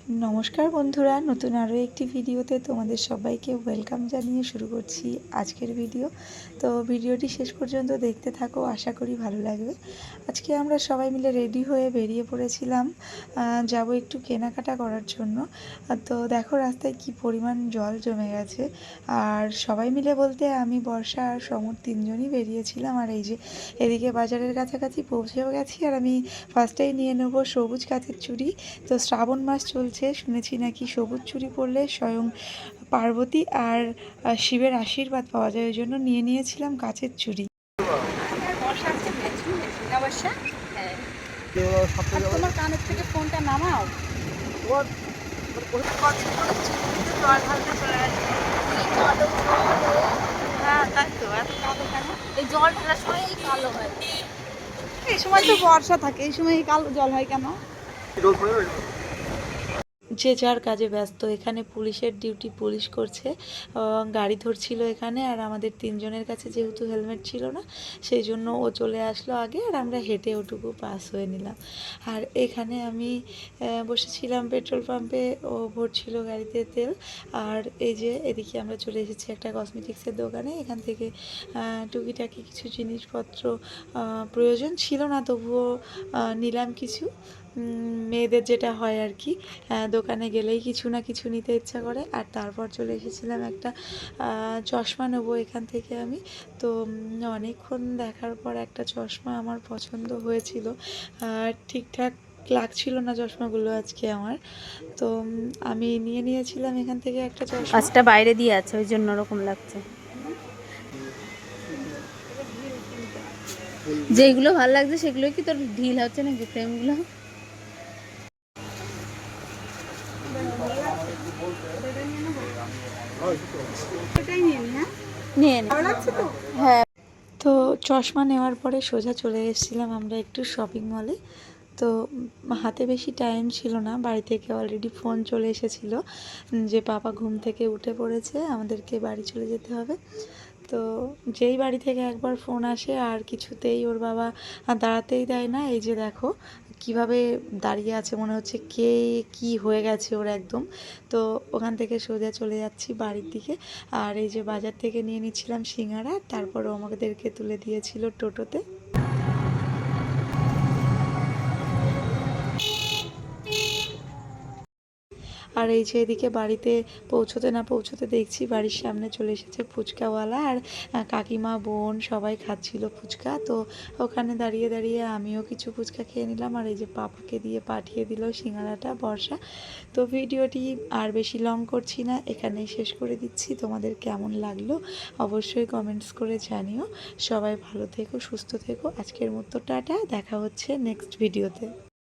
নমস্কার বন্ধুরা, নতুন আরও একটি ভিডিওতে তোমাদের সবাইকে ওয়েলকাম জানিয়ে শুরু করছি আজকের ভিডিও। তো ভিডিওটি শেষ পর্যন্ত দেখতে থাকো, আশা করি ভালো লাগবে। আজকে আমরা সবাই মিলে রেডি হয়ে বেরিয়ে পড়েছিলাম, যাব একটু কেনাকাটা করার জন্য। তো দেখো রাস্তায় কি পরিমাণ জল জমে গেছে। আর সবাই মিলে বলতে আমি, বর্ষা আর সমর তিনজনই বেরিয়েছিলাম। আর এই যে এদিকে বাজারের কাছাকাছি পৌঁছেও গেছি। আর আমি ফার্স্টেই নিয়ে নেবো সবুজ কাচের চুড়ি। তো শ্রাবণ মাস চলছে, শুনেছি নাকি সবুজ চুড়ি পরলে স্বয়ং পার্বতী আর শিবের আশীর্বাদ পাওয়া যায়, ওই জন্য নিয়ে নিয়েছিলাম কাচের চুড়ি। তোমার কানের থেকে ফোনটা নামাও। এই জল ফেলার সময় কালো হয়, এই সময় তো বর্ষা থাকে, এই সময় কালো জল হয় কেন? যে যার কাজে ব্যস্ত। এখানে পুলিশের ডিউটি, পুলিশ করছে, গাড়ি ধরছিল এখানে। আর আমাদের তিনজনের কাছে যেহেতু হেলমেট ছিল না, সেই জন্য ও চলে আসলো আগে, আর আমরা হেঁটে ওটুকু পাস হয়ে নিলাম। আর এখানে আমি বসেছিলাম পেট্রোল পাম্পে, ও ভরছিল গাড়িতে তেল। আর এই যে এদিকে আমরা চলে এসেছি একটা কসমেটিক্সের দোকানে। এখান থেকে টুকিটাকি কিছু জিনিসপত্র প্রয়োজন ছিল না, তবুও নিলাম কিছু। মেয়েদের যেটা হয় আর কি, দোকানে গেলেই কিছু না কিছু নিতে ইচ্ছা করে। আর তারপর চলে এসেছিলাম একটা চশমা নেবো এখান থেকে আমি। তো অনেকক্ষণ দেখার পর একটা চশমা আমার পছন্দ হয়েছিল, আর ঠিকঠাক লাগছিল না চশমাগুলো আজকে আমার। তো আমি নিয়ে নিয়েছিলাম এখান থেকে একটা চশমা। পাঁচটা বাইরে দিয়ে আছে, ওই জন্য ওরকম লাগছে। যেগুলো ভালো লাগছে সেগুলো কি তোর ঢিল হচ্ছে নাকি ফ্রেমগুলো? হ্যাঁ। তো চশমা নেওয়ার পরে সোজা চলে এসেছিলাম আমরা একটু শপিং মলে। তো হাতে বেশি টাইম ছিল না, বাড়ি থেকে অলরেডি ফোন চলে এসেছিলো যে পাপা ঘুম থেকে উঠে পড়েছে, আমাদেরকে বাড়ি চলে যেতে হবে। তো যেই বাড়ি থেকে একবার ফোন আসে আর কিছুতেই ওর বাবা দাঁড়াতেই দেয় না। এই যে দেখো কিভাবে দাঁড়িয়ে আছে, মনে হচ্ছে কে কি হয়ে গেছে ওর একদম। তো ওখান থেকে সোজা চলে যাচ্ছি বাড়ির দিকে। আর এই যে বাজার থেকে নিয়ে নিচ্ছিলাম সিঙ্গারা, তারপরও আমাদেরকে তুলে দিয়েছিল টোটোতে। আর এই যে এদিকে বাড়িতে পৌঁছতে না পৌঁছতে দেখছি বাড়ির সামনে চলে এসেছে ফুচকাওয়ালা, আর কাকিমা, বোন সবাই খাচ্ছিল ফুচকা। তো ওখানে দাঁড়িয়ে দাঁড়িয়ে আমিও কিছু ফুচকা খেয়ে নিলাম। আর এই যে পাপাকে দিয়ে পাঠিয়ে দিল সিঙ্গারাটা বর্ষা। তো ভিডিওটি আর বেশি লং করছি না, এখানেই শেষ করে দিচ্ছি। তোমাদের কেমন লাগলো অবশ্যই কমেন্টস করে জানিও। সবাই ভালো থেকো, সুস্থ থেকো। আজকের মতো টাটা, দেখা হচ্ছে নেক্সট ভিডিওতে।